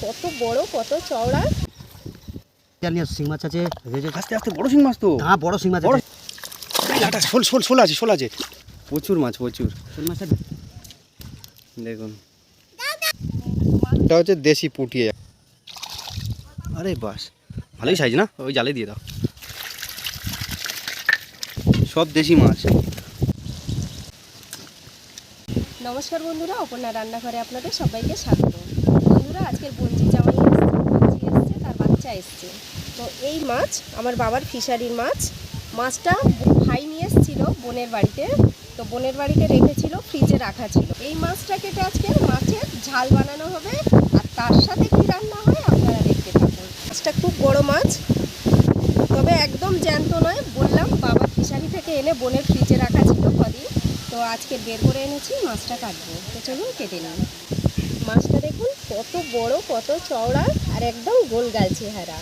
কত বড় কত চওড়া। শিং মাছ আছে, আস্তে আস্তে বড় শিং মাছ তো। হ্যাঁ বড় শিং মাছ আছে। শোল আছে প্রচুর মাছ, প্রচুর শোল মাছ দেখুন। এটা হচ্ছে দেশি পুঁটি। আরে বাস, ভালোই সাইজ না? ওই জালে দিয়ে দাও, সব দেশি মাছ। নমস্কার বন্ধুরা, অপর্ণা রান্নাঘরে আপনাদের সবাইকে স্বাগত। বন্ধুরা, আজকের বঞ্জি জামাই এসছে, তার বাচ্চা এসছে। তো এই মাছ আমার বাবার ফিশারির মাছ। মাছটা ভাই নিয়ে এসেছিল বোনের বাড়িতে, তো বোনের বাড়িতে রেখেছিল, ফ্রিজে রাখা ছিল। এই মাছটা কেটে আজকে মাছের ঝাল বানানো হবে, আর তার সাথে কি রান্না হয় আপনারা দেখতে থাকুন। মাছটা খুব বড় মাছ, তবে একদম জ্যান্ত নয়। বললাম বাবার ফিশারি থেকে এনে বোনের ফ্রিজে রাখা ছিল কদিন, তো আজকে বের করে এনেছি, মাছটা কাটবো। তো চলুন কেটে নিন। মাছটা দেখুন কত বড় কত চওড়া আর একদম গোলগাল চেহারা।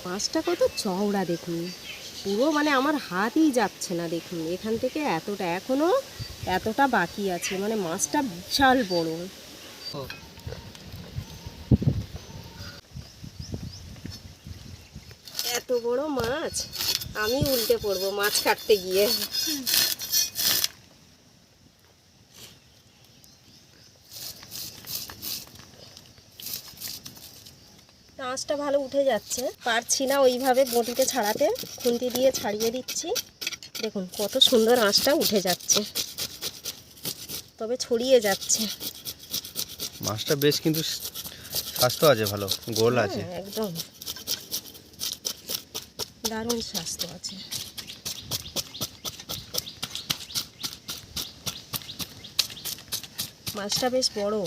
মাছটা কত চওড়া দেখুন, পুরো মানে আমার হাতই যাচ্ছে না। দেখুন এখান থেকে এতটা, এখনো এতটা বাকি আছে, মানে মাছটা বিশাল বড়। এত বড় মাছ, আমি উল্টে পড়বো মাছ কাটতে গিয়ে। মাছটা ভালো উঠে যাচ্ছে, পারছি না ওইভাবে বটিতে ছাড়াতে, খুন্তি দিয়ে ছাড়িয়ে দিচ্ছি। দেখুন কত সুন্দর আঁশটা উঠে যাচ্ছে, তবে ছড়িয়ে যাচ্ছে। মাছটা বেশ কিন্তু স্বাস্থ্য আছে, ভালো গোল আছে, একদম দারুণ স্বাস্থ্য আছে। মাছটা বেশ বড়।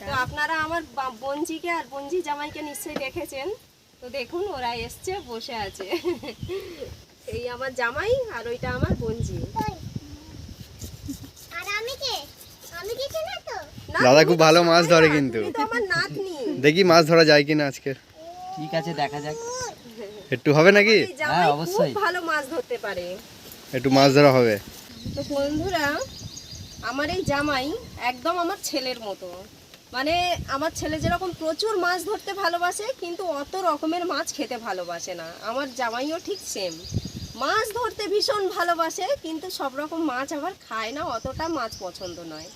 তো আপনারা আমার বঞ্জিকে আর বঞ্জি জামাইকে নিশ্চয়ই দেখেছেন। তো দেখুন ওরা এসছে, বসে আছে। এই আমার জামাই আর ওইটা আমার বঞ্জি। দাদা খুব ভালো মাছ ধরে কিন্তু। আমার নাতনি। দেখি মাছ ধরা যায় কিনা আজকে। ঠিক আছে, দেখা যাক। একটু হবে নাকি? হ্যাঁ অবশ্যই, ভালো মাছ ধরতে পারে, একটু মাছ ধরা হবে। তো বন্ধুরা, আমার এই জামাই একদম আমার ছেলের মতো। মানে আমার ছেলে যেরকম প্রচুর মাছ ধরতে ভালোবাসে, কিন্তু অত রকমের মাছ খেতে ভালোবাসে না, আমার জামাইও ঠিক সেম। মাছ ধরতে ভীষণ ভালোবাসে, কিন্তু সব রকম মাছ আবার খায় না, অতটা মাছ পছন্দ নয়।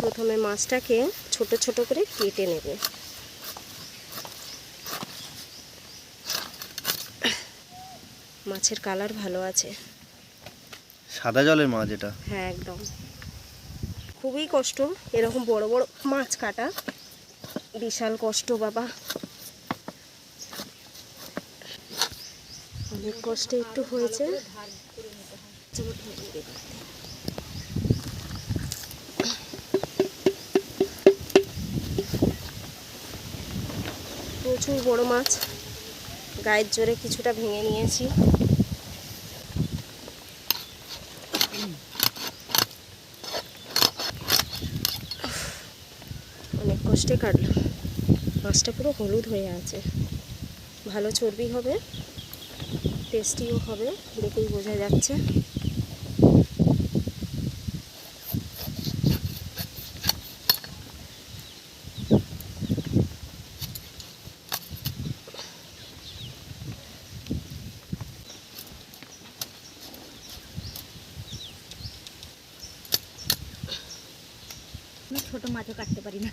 প্রথমে মাছটাকে ছোট ছোট করে কেটে নেবে। মাছের কালার ভালো আছে, সাদা জলের মাছ এটা। হ্যাঁ একদম। খুবই কষ্ট এরকম বড় বড় মাছ কাটা, বিশাল কষ্ট বাবা। অনেক কষ্টে একটু হয়েছে। প্রচুর বড় মাছ, গায়ের জোরে কিছুটা ভেঙে নিয়েছি। অনেক কষ্টে কাটলাম। মাছটা পুরো হলুদ হয়ে আছে, ভালো চর্বি হবে, টেস্টিও হবে, দেখেই বোঝা যাচ্ছে। ছোট মাছও কাটতে পারি না।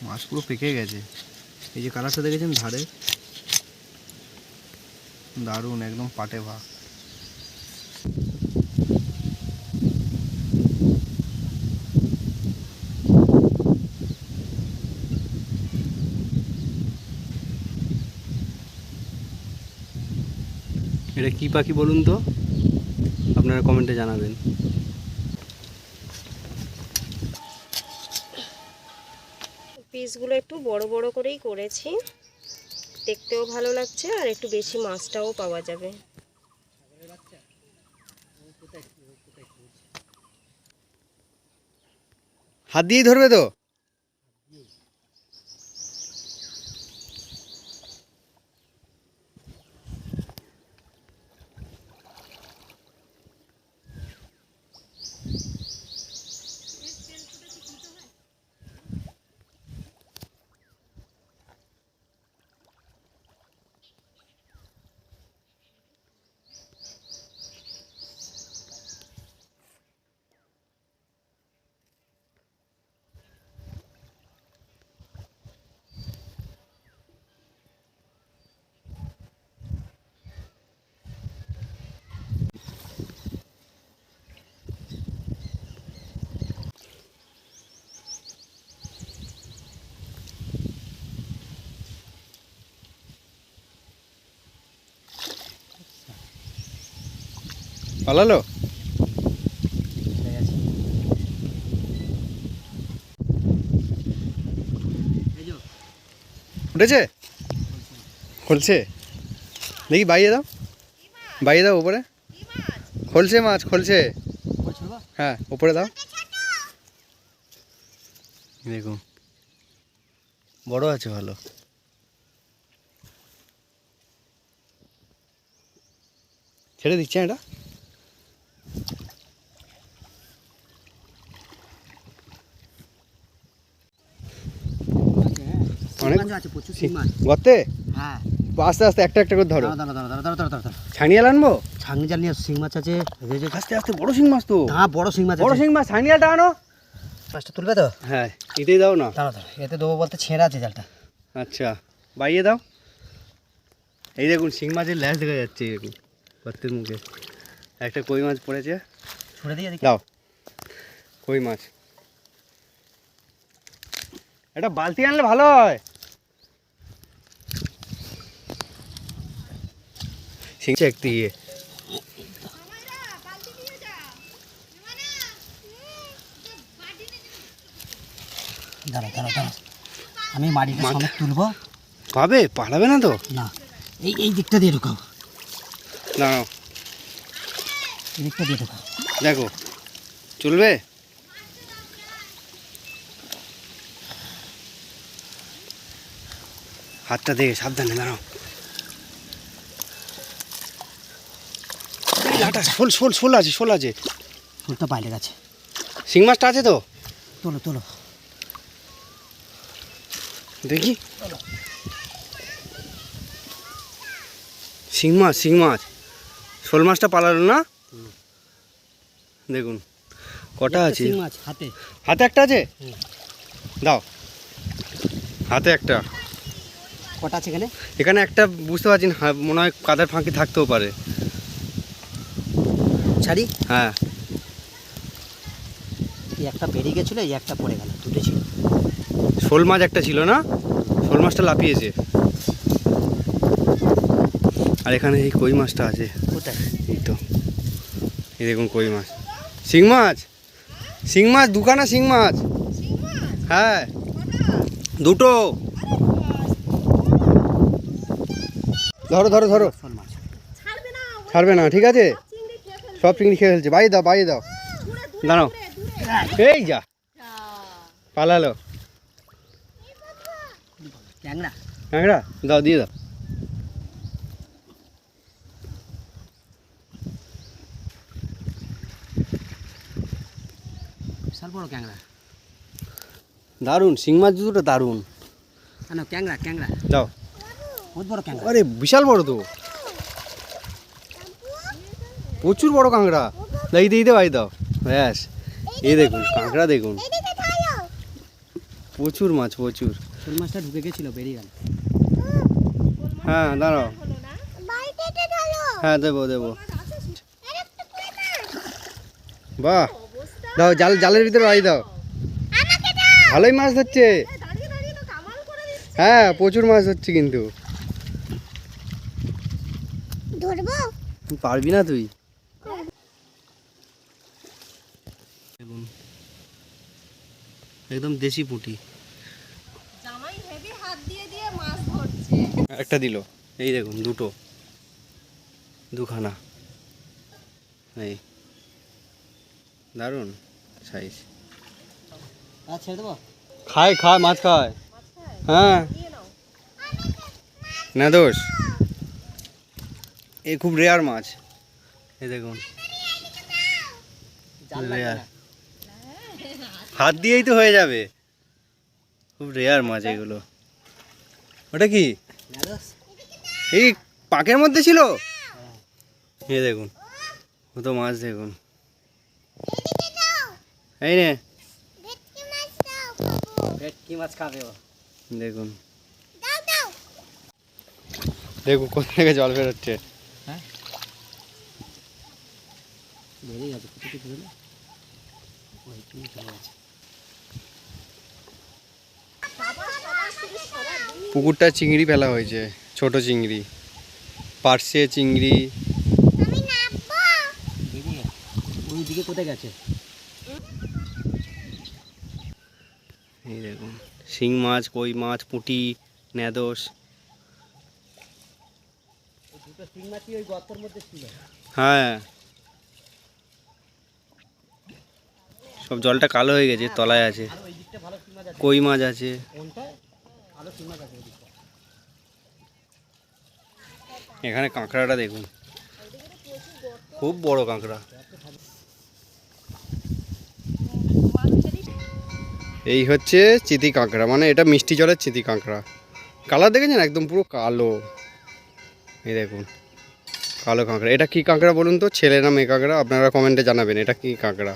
মাছ পুরো পেকে গেছে। এই যে কালারটা দেখেছেন ধারে, দারুণ, একদম পাটে ভাগ। এটা কি পাখি বলুন তো, আপনারা কমেন্টে জানাবেন। পিসগুলো একটু বড় বড় করেই করেছি, দেখতেও ভালো লাগছে, আর একটু বেশি মাছটাও পাওয়া যাবে। হাত দিয়েই ধরবে তো? পালালো? উঠেছে? খোলছে? দেখি বাইরে দাও, বাইরে দাও উপরে। খোলছে মাছ, খোলছে। হ্যাঁ উপরে দাও। দেখুন বড় আছে ভালো। ছেড়ে দিচ্ছে এটা। অনেক আছে প্রচুর শিং মাছ। গর্তে হ্যাঁ আস্তে আস্তে একটা একটা করে ধরো। দাঁড়া দাঁড়া দাঁড়া দাঁড়া দাঁড়া দাঁড়া। ছানিয়াল আনবো? ছাংনি জাল নিয়ে আসো, শিং মাছ আছে। আস্তে আস্তে, বড় শিং মাছ তো। হ্যাঁ বড় শিং মাছ বড় আছে। শিং মাছ, ছানিয়ালটা আনো। মাছটা তুলবে তো? হ্যাঁ এটাই দাও না। দাঁড়া দাঁড়া, এতে দেবো বলতে ছেঁড়া আছে জালটা। আচ্ছা বাইয়ে দাও। এই দেখুন শিং মাছের ল্যাস দেখা যাচ্ছে এরকম গর্তের মুখে। একটা কই মাছ পড়েছে, ছুড়ে দিয়ে দেখি। দাও কই মাছ। একটা বালতি আনলে ভালো হয়। শিংছে একটু ইয়ে। দাঁড়া দাঁড়া দাঁড়া, আমি মাটিটা মাথা- সমেত তুলবো। পাবে? পালাবে না তো? না এই এই দিকটা দিয়ে ঢুকাও, দাঁড়াও এই দিকটা দিয়ে ঢুকাও। দেখো চলবে। হাতটা দেখে সাবধানে দাঁড়াও। এই লাটা শোল শোল শোল আছে, শোল আছে। ফুলটা বাইরে গেছে। শিং মাছটা আছে তো? তোলো তোলো। দেখি শিং মাছ, শিং মাছ। শোল মাছটা পালালো না? দেখুন কটা আছে। শিং মাছ হাতে। হাতে একটা আছে? দাও হাতে একটা। কটা আছে এখানে? এখানে একটা বুঝতে পারছি না, মনে হয় কাদার ফাঁকি থাকতেও পারে। ছাড়ি। হ্যাঁ এই একটা বেরিয়ে গেছিলো, এই একটা পড়ে গেল, দুটো ছিল। শোল মাছ একটা ছিল না? শোল মাছটা লাফিয়েছে। আর এখানে এই কই মাছটা আছে। কোথায়? এই তো, এই দেখুন কই মাছ। শিং মাছ, শিং মাছ দুখানা শিং মাছ। হ্যাঁ দুটো। ধরো ধরো ধরো। শোল মাছ। ছাড়বে না, ঠিক আছে। সব চিংড়ি খেয়ে ফেলছে। বাইরে দাও, বাইরে দাও। দাঁড়াও, এই যা পালালো। ট্যাংরা। কাঁকড়া দাও, দিয়ে দাও। বিশাল বড় ক্যাংরা। দারুণ শিং মাছ দুটো, দারুণ। না ক্যাংরা ক্যাংরা, দাও। বহুত বড় ক্যাংরা। আরে বিশাল বড় তো, প্রচুর বড় কাঁকড়া। দাই দিয়ে দাও, দাও ব্যাস। এই দেখুন কাঁকড়া দেখুন, প্রচুর মাছ প্রচুর। শোল মাছটা ঢুকে গেছিল, বেরিয়ে গেল। হ্যাঁ দাঁড়াও, হ্যাঁ দেবো দেবো। বাহ, দাও জাল, জালের ভিতরে আই দাও। ভালোই মাছ ধরছে। হ্যাঁ প্রচুর মাছ ধরছে কিন্তু। পারবি না তুই। একদম দেশি পুঁটি। জামাই হেভি হাত দিয়ে দিয়ে মাছ ধরছে। একটা দিল, এই দেখুন দুটো, দুখানা। এই দারুণ সাইজ। আর ছেড়ে দেবো? খায় খায় মাছ খায়। মাছ খায়? হ্যাঁ নিয়ে নাও। না দোষ, এই খুব রেয়ার মাছ। এই দেখুন জাল লাগবে রেয়ার, না। হাত দিয়েই তো হয়ে যাবে। খুব রেয়ার মাছ এগুলো। ওটা কি ঢ্যাঁড়স? এই পাকের মধ্যে ছিল? এই দেখুন কত মাছ দেখুন। এই নে ভেটকি মাছ খাবে ও। দেখুন, দেখুন কোথা থেকে জল বেরোচ্ছে। হ্যাঁ বেরিয়ে গেছে, কিছু কিছু হলো। ওই তুমি চলে গেছে। পুকুরটা চিংড়ি ফেলা হয়েছে, ছোট চিংড়ি, পার্শে চিংড়ি। বেরিয়ে ওই দিকে কোথায় গেছে? এই দেখুন শিং মাছ, কই মাছ, পুঁটি, ন্যাদোস। ওই দুটো শিং মাছই ওই গর্তের মধ্যে ছিল। হ্যাঁ সব জলটা কালো হয়ে গেছে, তলায় আছে। আর ওই দিকটা ভালো শিং মাছ আছে। কই মাছ আছে। কোনটা ভালো শিং মাছ আছে ওই দিকটা? এখানে কাঁকড়াটা দেখুন, খুব বড় কাঁকড়া। এই হচ্ছে চিতি কাঁকড়া, মানে এটা মিষ্টি জলের চিতি কাঁকড়া। কালার দেখেছেন একদম পুরো কালো। এই দেখুন কালো কাঁকড়া। এটা কি কাঁকড়া বলুন তো, ছেলে না মেয়ে কাঁকড়া? আপনারা কমেন্টে জানাবেন এটা কি কাঁকড়া,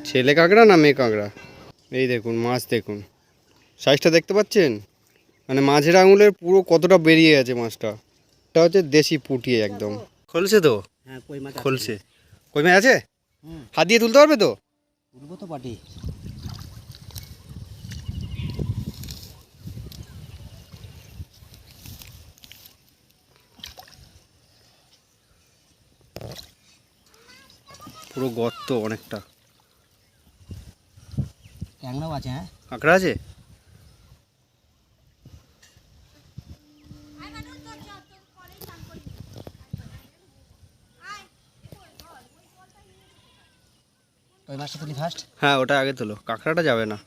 ছেলে কাঁকড়া না মেয়ে কাঁকড়া। এই দেখুন মাছ দেখুন, সাইজটা দেখতে পাচ্ছেন, মানে মাঝের আঙুলের পুরো কতটা বেরিয়ে আছে মাছটা। এটা হচ্ছে দেশি পুঁটি একদম। খলছে তো? হ্যাঁ কই মাছ আছে। খলছে। কই মাছ আছে? হুম হাত দিয়ে তুলতে পারবে তো? তুলবো তো পাটি। পুরো গর্ত অনেকটা। ট্যাংরাও আছে। হ্যাঁ কাঁকড়া আছে? ওই মাছটা তুলি ফার্স্ট। হ্যাঁ ওটা আগে তোলো, কাঁকড়াটা যাবে না।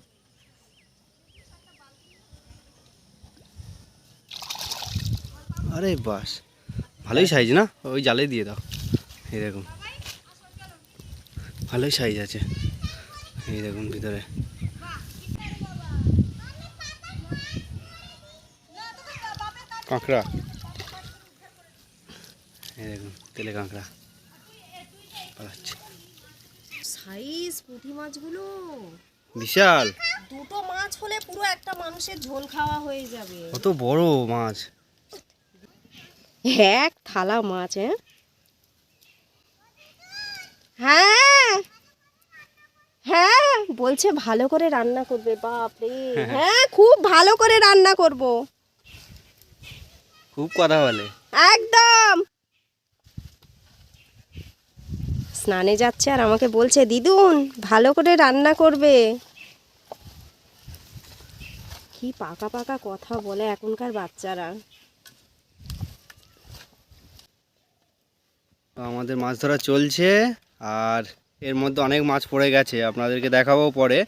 আরে বাস, ভালোই সাইজ না? ওই জালে দিয়ে দাও। এই দেখুন ভালোই সাইজ আছে। এই দেখুন ভিতরে। কাঁকড়া, এই দেখুন তেলে কাঁকড়া পালাচ্ছে। সাইজ পুঁটি মাছগুলো বিশাল, দুটো মাছ হলে পুরো একটা মানুষের ঝোল খাওয়া হয়ে যাবে। কত বড় মাছ। এক থালা মাছ। হ্যাঁ হ্যাঁ বলছে ভালো করে রান্না করবে। বাপরে, হ্যাঁ খুব ভালো করে রান্না করব খুব কথা বলে। একদম। স্নানে যাচ্ছে আর আমাকে বলছে দিদুন ভালো করে রান্না করবে। কি পাকা পাকা কথা বলে এখনকার বাচ্চারা। আমাদের মাছ ধরা চলছে, আর এর মধ্যে অনেক মাছ পড়ে গেছে, আপনাদেরকে দেখাবো পরে।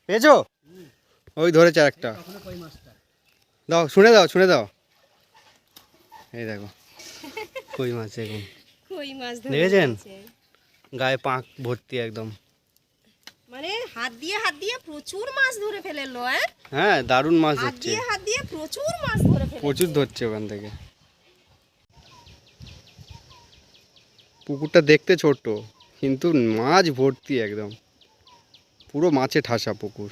পেয়েছো? ওই ধরেছে একটা। কই মাছটা দাও, শুনে দাও, শুনে দাও। এই দেখো কই মাছ দেখুন, কই মাছ দেখেছেন? গায়ে পাঁক ভর্তি একদম। মানে হাত দিয়ে প্রচুর মাছ ধরে ফেলেলো। হ্যাঁ দারুণ মাছ ধরছে, হাত দিয়ে প্রচুর মাছ ধরে ফেলেলো। প্রচুর ধরছে ওখান থেকে। পুকুরটা দেখতে ছোট্ট কিন্তু মাছ ভর্তি একদম, পুরো মাছে ঠাসা পুকুর।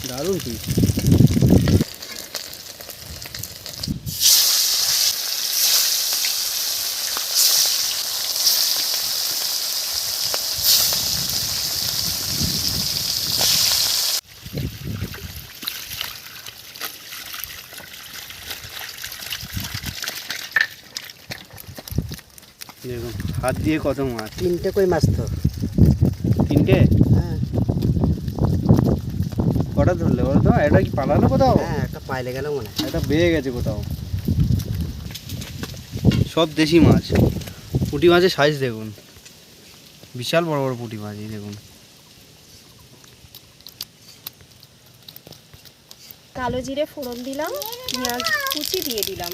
দারুণ পিস। দেখুন হাত দিয়ে কত মাছ, 3টে কই মাছ তো। 3টে? হ্যাঁ কটা ধরলে বলো তো? এটা কি পালালো কোথাও? হ্যাঁ, একটা পাইলে গেল মনে হয়। এটা বেয়ে গেছে কোথাও। সব দেশি মাছ। পুঁটি মাছের সাইজ দেখুন, বিশাল বড় বড় পুঁটি মাছ। এই দেখুন কালো জিরে ফোড়ন দিলাম, পেঁয়াজ কুচি দিয়ে দিলাম।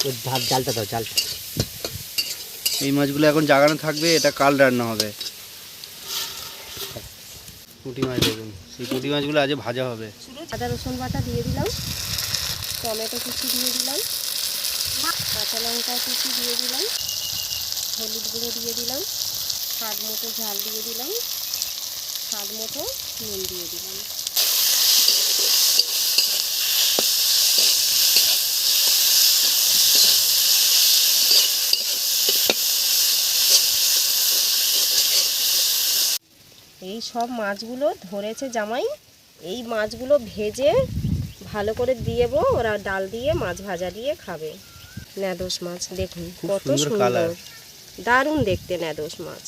ওই জালটা দাও, জালটা। এই মাছগুলো এখন জাগানো থাকবে, এটা কাল রান্না হবে। পুঁটি মাছ দেখুন, সেই পুঁটি মাছগুলো আজ ভাজা হবে। আদা রসুন বাটা দিয়ে দিলাম, টমেটো কুচি দিয়ে দিলাম, কাঁচা লঙ্কা কুচি দিয়ে দিলাম, হলুদ গুঁড়ো দিয়ে দিলাম, স্বাদ মতো ঝাল দিয়ে দিলাম, স্বাদ মতো নুন দিয়ে দিলাম। এই সব মাছগুলো ধরেছে জামাই, এই মাছগুলো ভেজে ভালো করে দিয়েবো, ওরা ডাল দিয়ে মাছ ভাজা দিয়ে খাবে। ন্যাদোস মাছ দেখুন খুব কত সুন্দর সুন্দর, কালার। দারুণ দেখতে ন্যাদোস মাছ।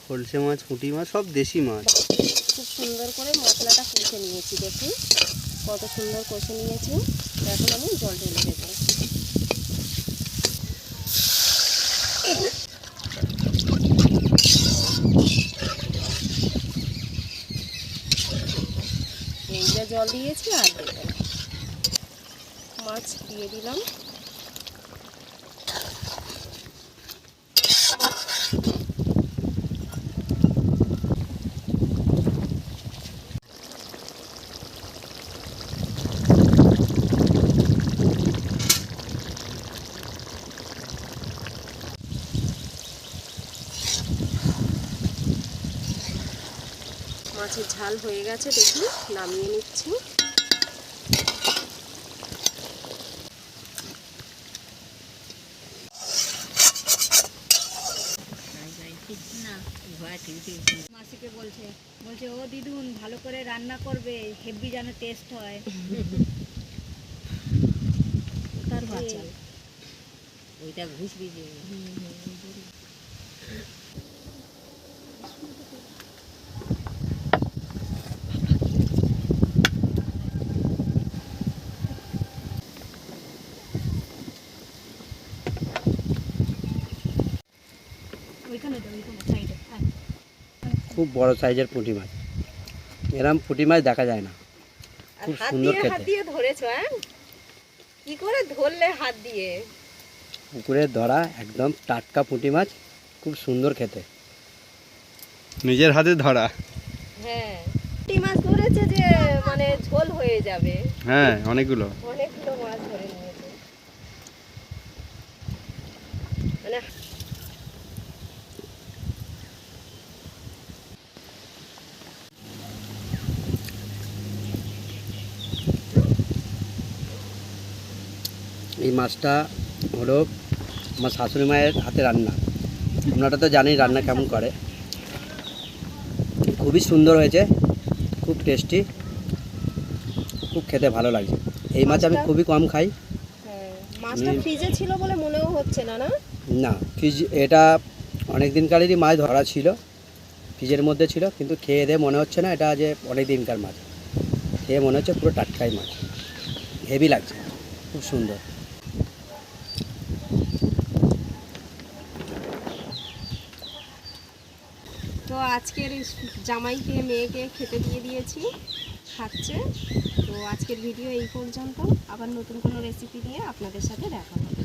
খলসে মাছ, পুঁটি মাছ সব দেশি মাছ। খুব সুন্দর করে মশলাটা কষে নিয়েছি, দেখুন কত সুন্দর কষে নিয়েছি। এখন আমি জল ঢেলে দেবো। এই যে জল দিয়েছি আর দেবো না। মাছ দিয়ে দিলাম। মাছের ঝাল হয়ে গেছে, দেখুন নামিয়ে নিচ্ছি। মাসিকে বলছে ও দিদুন ভালো করে রান্না করবে, হেভি যেন টেস্ট হয়। তার বাচ্চা ওইটা ঘুষবি যে ওইখানে সাইডে। খুব বড় সাইজের পুঁটি মাছ, এরম পুঁটি মাছ দেখা যায় না। আর খুব হাত সুন্দর দিয়ে খেতে। হাত দিয়ে ধরেছো? হ্যাঁ, কি করে ধরলে হাত দিয়ে? পুকুরে ধরা একদম টাটকা পুঁটি মাছ, খুব সুন্দর খেতে। নিজের হাতে ধরা। হ্যাঁ, পুঁটি মাছ ধরেছে যে মানে ঝোল হয়ে যাবে। হ্যাঁ, অনেকগুলো। অনেকগুলো মাছ ধরে নিয়েছে মানে। এই মাছটা হলো আমার শাশুড়ি মায়ের হাতে রান্না। আপনারা তো জানেন রান্না কেমন করে। খুবই সুন্দর হয়েছে, খুব টেস্টি, খুব খেতে ভালো লাগছে। এই মাছ আমি খুবই কম খাই। হ্যাঁ, মাছটা ফ্রিজে ছিল বলে মনেও হচ্ছে না। না না, ফ্রিজ, এটা অনেক দিনকালেরই মাছ ধরা ছিল, ফ্রিজের মধ্যে ছিল, কিন্তু খেয়ে দিয়ে মনে হচ্ছে না এটা যে অনেক দিনকার মাছ। খেয়ে মনে হচ্ছে পুরো টাটকাই মাছ, হেভি লাগছে, খুব সুন্দর। তো আজকের জামাইকে মেয়েকে খেতে দিয়ে দিয়েছি, খাচ্ছে। তো আজকের ভিডিও এই পর্যন্ত, আবার নতুন কোনো রেসিপি নিয়ে আপনাদের সাথে দেখা হবে।